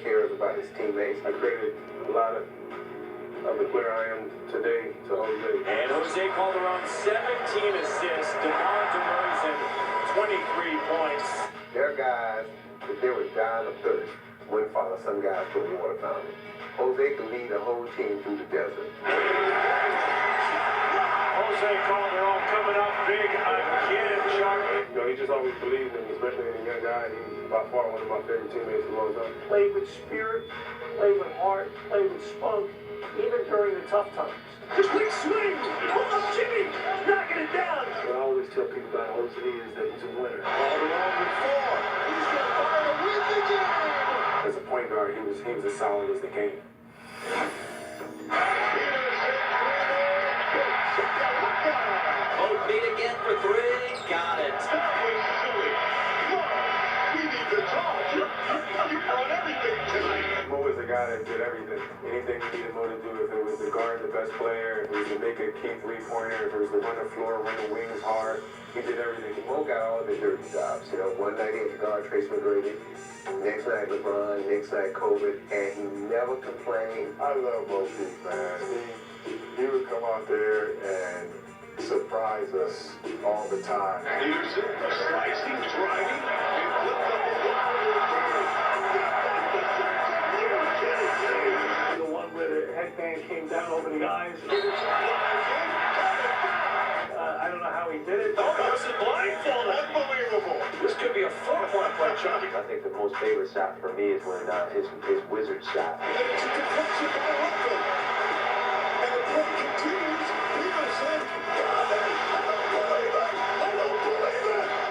cares about his teammates. I created a lot of the player I am today to Jose. And Jose Calderon, 17 assists. DeMar DeRozan, 23 points. There are guys, if they were dying of thirst, wouldn't follow some guys to a water fountain. Jose could lead the whole team through the desert. Jose Calderon coming up big again, Chuck. He just always believed in me, especially in a young guy. He's by far one of my favorite teammates of all time. Played with spirit, played with heart, played with spunk, even during the tough times. Quick swing! Hold up, Jimmy! Knocking it down! What I always tell people about Jose is that he's a winner. Calderon with 4. He's going to fire to win the game! As a point guard, he was as solid as the game. Both beat again for 3. Got it. We need to talk. You brought everything tonight. Mo was the guy that did everything. Anything we needed Mo to do, if it was to guard the best player, if it was to make a key three-pointer, if it was to run the floor, run the wings hard, he did everything. Mo got all the dirty jobs. One night he had to guard Trace McGrady, next night LeBron, next night Kobe, and he never complained. I love Mo Pete, man. He would come out there and surprise us all the time. Peterson, slicing, driving, and flipped up the wall. The one where the headband came down over the eyes. I don't know how he did it. Oh, was it blindfolded? Unbelievable. This could be a 4-point play, Chuck. I think the most favorite shot for me is when his wizard shot. And it's a deflection by Ruffin. And the play continues. Peterson. I don't believe it.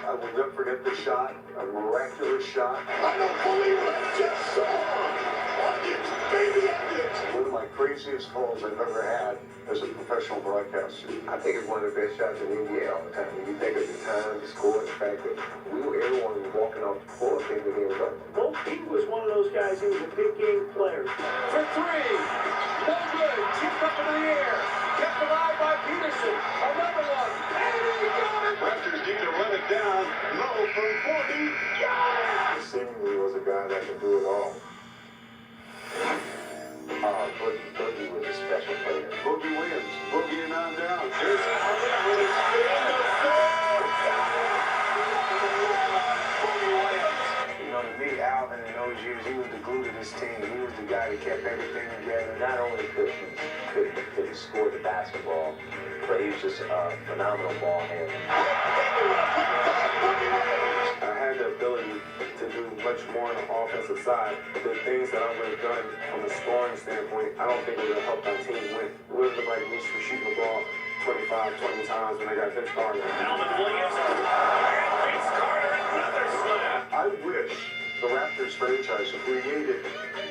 I will never forget the shot, a miraculous shot. I don't believe what I just saw. Onions, baby onions. One of my craziest falls I've ever had as a professional broadcaster. I think it's one of the best shots in the NBA all the time. When you think of the time, the score, the fact that everyone was walking off the floor thinking they were going. Mo Pete was one of those guys. He was a big game player. For 3. No good. Tipped up into the air. Kept alive by Peterson. Another one. And he got it. Raptors need to run it down. Low from 40. He seemingly was a guy that could do it all. Boogie was a special player. Boogie Williams, boogieing on down. Here's Allen with his spin to 4. Boogie Williams. To me, Alvin in those years, he was the glue to this team. He was the guy that kept everything together. Not only could he score the basketball, but he was just a phenomenal ball handler. I had the ability to do much more on the offensive side. The things that I would have done from a scoring standpoint, I don't think it would have helped my team win. It would have looked like me shooting the ball 20 times when I got Vince Carter. Alvin Williams. And Vince Carter, another slam. I wish the Raptors franchise created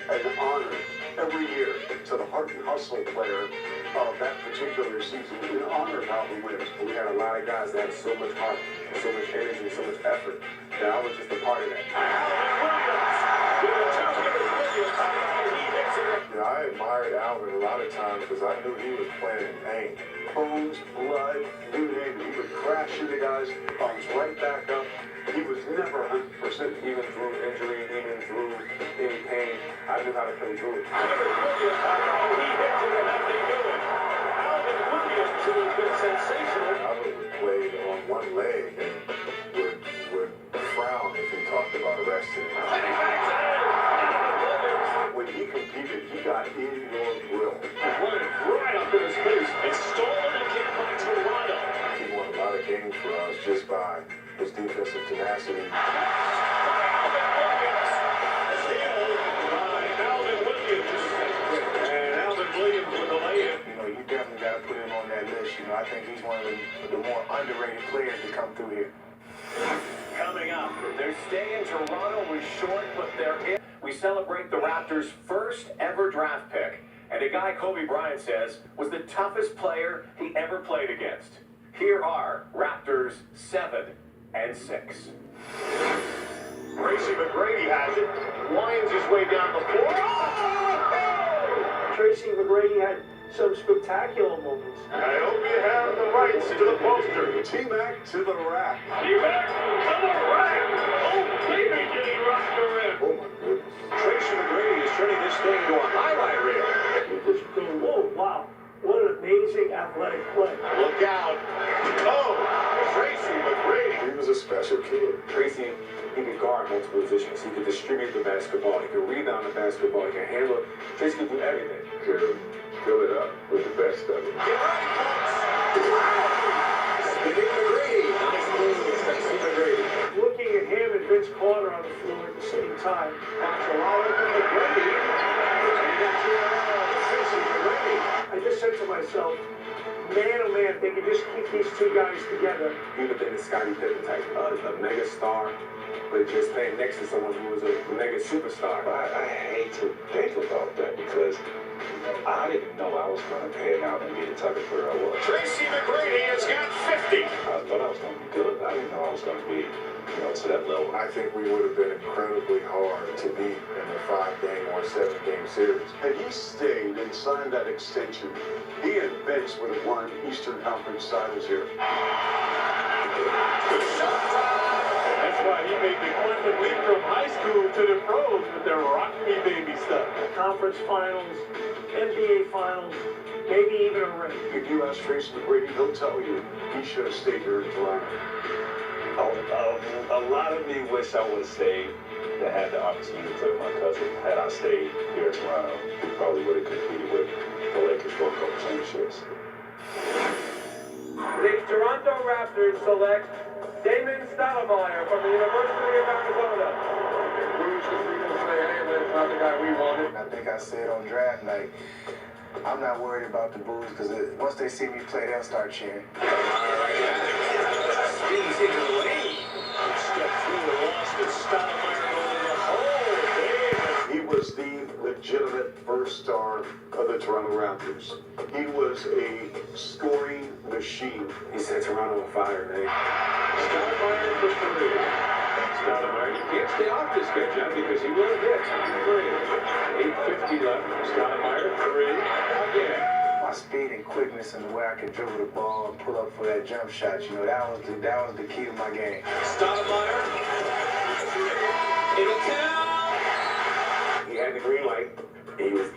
an honor every year to the heart and hustle player of that particular season in honor of Alvin Williams. We had a lot of guys that had so much heart, and so much energy, so much effort, that I was just a part of that. I admired Alvin a lot of times because I knew he was playing in pain. Bones, blood, you name it. He would crash into guys, bounce right back up. He was never 100%. Even through injury, even through any pain, I knew how to play through it. Alvin Williams has been sensational. Alvin would play on one leg and would frown if he talked about arresting him. When he competed, he got in your grill. Running right up in his face. It's stolen again by Toronto. He won a lot of games for us just by his defensive tenacity. Alvin Williams. Steal by Alvin Williams. And Alvin Williams with the lay-in. You definitely got to put him on that list. I think he's one of the more underrated players to come through here. Coming up, their stay in Toronto was short, but they're in. We celebrate the Raptors' first ever draft pick, and a guy Kobe Bryant says was the toughest player he ever played against. Here are Raptors 7 and 6. Tracy McGrady has it. Winds his way down the floor. Tracy McGrady had some spectacular moments. I hope you have the rights to the poster. T-Mac to the rack. T-Mac to the rack. Oh, baby, did he rock the rim. Oh, my goodness. Tracy McGrady athletic play. Look out. Oh, Tracy McGrady. He was a special kid. Tracy, he could guard multiple positions. He could distribute the basketball. He could rebound the basketball. He could handle it. Tracy could do everything. Could fill it up with the best of it. Get ready, folks. Spinning McGrady. Nice move, Tracy McGrady. Looking at him and Vince Carter on the floor at the same time. That's a lot of McGrady. And that's Tracy McGrady. I just said to myself, man, oh man, if they could just keep these two guys together. He would have been a Scottie Pippen type, a mega star, but just playing next to someone who was a mega superstar. I hate to think about that because I didn't know I was going to pan out and be the type of player I was. Tracy McGrady has got 50. I thought I was going to be good. I didn't know I was going to be, to that level. I think we would have been incredibly hard to beat in the 5-game or 7-game series. Had he stayed and signed that extension, he and Vince would have won Eastern Conference titles here. That's why he made the quantum leap from high school to the pros with their Rock Me Baby stuff. Conference finals, NBA finals, maybe even a ring. If you ask Tracy McGrady, he'll tell you he should have stayed here in Toronto. A lot of me wish I would have stayed that had the opportunity to play with my cousin. Had I stayed here in Toronto, we probably would have competed with the Lakers for a couple championships. The Toronto Raptors select Damon Stoudemire from the University of Arizona. That's not the guy we wanted. I think I said on draft night, I'm not worried about the boos because once they see me play, they'll start cheering. He's in the lane. Step through the loss with Stoudemire going in the hole. He was the legitimate first star of the Toronto Raptors. He was a scoring machine. He set Toronto on fire, man. Stoudemire for 3. Stoudemire can't stay off this good, John, because he will hit. 3. 8:50 left. Stoudemire 3. Again. My speed and quickness and the way I can dribble the ball and pull up for that jump shot, that was the key to my game. Stoudemire. It'll count. He had the green light. He was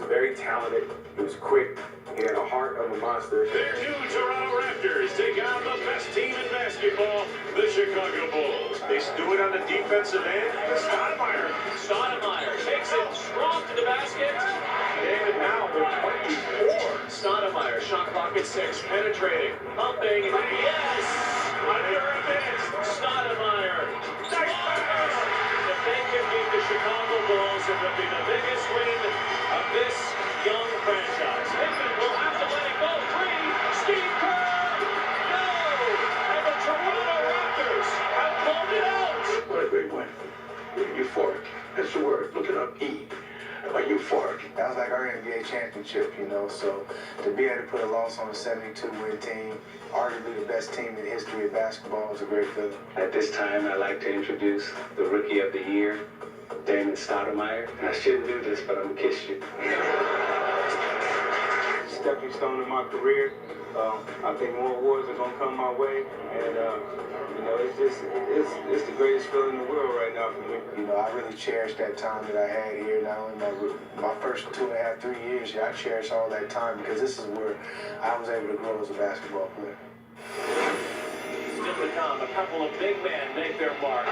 very talented. He was quick. He had a heart of a monster. Their new Toronto Raptors take on the best team in basketball, the Chicago Bulls. They do it on the defensive end. Stoudemire. Stoudemire takes it strong to the basket. And now with 24. Stoudemire, shot clock at 6, penetrating, pumping, yes! Under a bit, Stoudemire. If they can beat the Chicago Bulls, it will be the biggest win of this young franchise. Pippen will have to let it go. 3, Steve Kerr, no! And the Toronto Raptors have pulled it out. What a great win. Euphoric. That's the word. Look it up. E. Euphoric. That was like our NBA championship, so to be able to put a loss on a 72-win team, arguably the best team in the history of basketball, was a great feeling. At this time, I'd like to introduce the Rookie of the Year, Damon Stoudemire. And I shouldn't do this, but I'm going to kiss you. Stepping stone in my career. I think more awards are gonna come my way, and it's the greatest feeling in the world right now for me. I really cherish that time that I had here. Not only my first 2.5, 3 years here, I cherish all that time because this is where I was able to grow as a basketball player. Still to come, a couple of big men make their mark.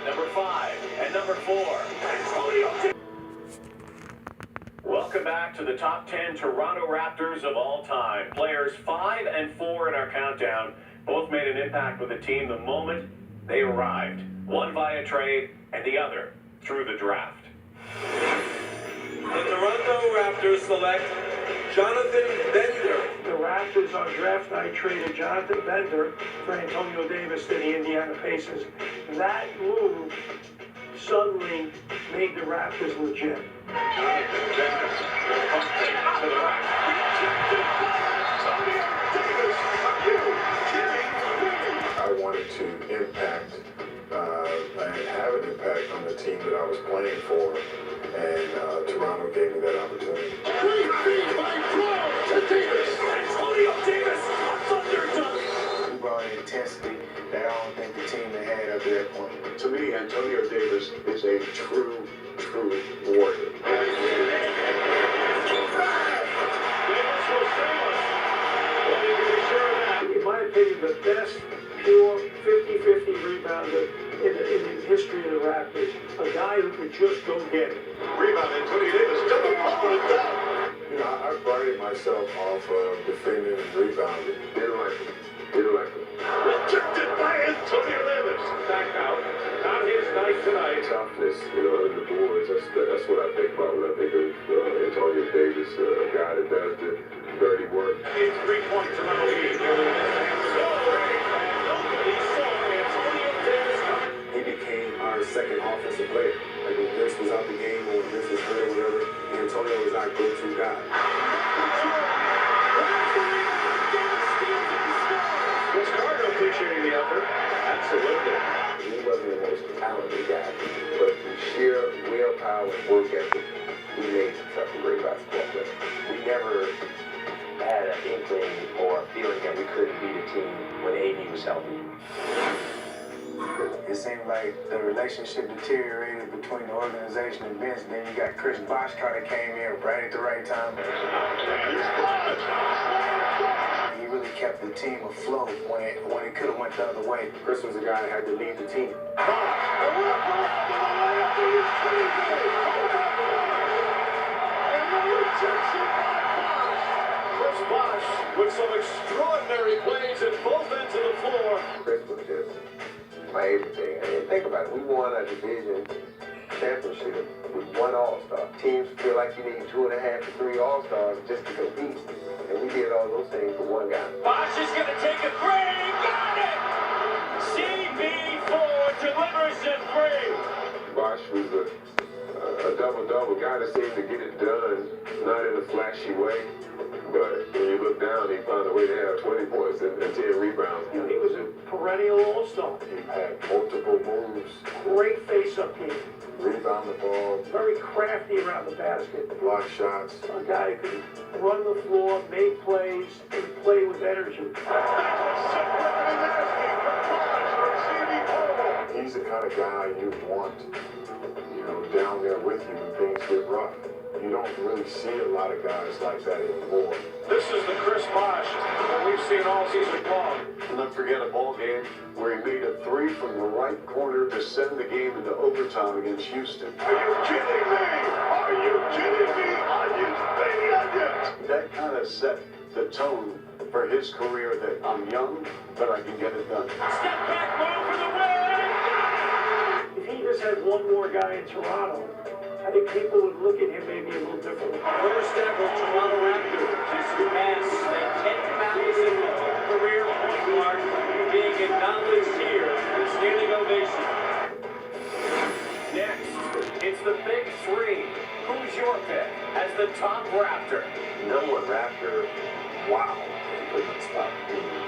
Number 5 and number 4. Welcome back to the top 10 Toronto Raptors of all time. Players 5 and 4 in our countdown both made an impact with the team the moment they arrived. One via trade and the other through the draft. The Toronto Raptors select Jonathan Bender. The Raptors on draft night traded Jonathan Bender for Antonio Davis to the Indiana Pacers. That move suddenly made the Raptors legit. Jonathan Bender pumping to the rack. Antonio Davis, are you kidding me? I wanted to impact and have an impact on the team that I was playing for, and Toronto gave me that opportunity. Great feed by Crow to Davis. Antonio Davis, thunder dunk. He brought an intensity that I don't think the team had up to that point. To me, Antonio Davis is a true warrior. Davis will save us. a guy who could just go get it. Rebound, Anthony Davis, double power and down. You know, I prided myself off of defending and rebounding. Didn't like him. Didn't like him. Rejected by Antonio Davis. Back out. Not his night tonight. Toughness, you know, in the boards. That's what I think about when I think of Antonio Davis, a guy that does the dirty work. It's 3-point Toronto lead. He became our second offensive player. Like when Vince was out the game or when Vince was hurt or whatever, Antonio was our go-to guy. Was Carter appreciating the effort? Absolutely. He wasn't the most talented guy, but through sheer willpower and work ethic, he made himself a great basketball player. We never had an inkling or a feeling that we couldn't beat a team when AD was healthy. It seemed like the relationship deteriorated between the organization and Vince. Then you got Chris Bosh kind of came in right at the right time. He really kept the team afloat when it could have went the other way. Chris was a guy that had to lead the team. Chris Bosh with some extraordinary plays at both ends of the floor. Chris was just my everything. I mean, think about it. We won a division championship with one All-Star. Teams feel like you need 2.5 to 3 All-Stars just to compete. And we did all those things for one guy. Bosh is going to take a three. Got it! CB4 delivers it free. Bosh was a double-double guy that seemed to get it done, not in a flashy way. But when you look down, he found a way to have 20 points and 10 rebounds. You know, he was a perennial all-star. He had multiple moves, Great face-up game. rebound the ball, Very crafty around the basket. block shots. A guy who could run the floor, make plays, and play with energy. He's the kind of guy you want, you know, down there with you when things get rough. You don't really see a lot of guys like that anymore. This is the Chris Bosh that we've seen all season long. And don't forget a ball game where he made a 3 from the right corner to send the game into overtime against Houston. Are you kidding me? Are you kidding me? Are you kidding me? That kind of set the tone for his career that I'm young, but I can get it done. Step back move for the win. If he just had one more guy in Toronto, I think people would look at him maybe a little differently. First ever Toronto Raptors to surpass the 10,000 career point mark, being acknowledged here with standing ovation. Next, it's the big three. Who's your pick as the top Raptor? Number one Raptor, wow, put on the spot.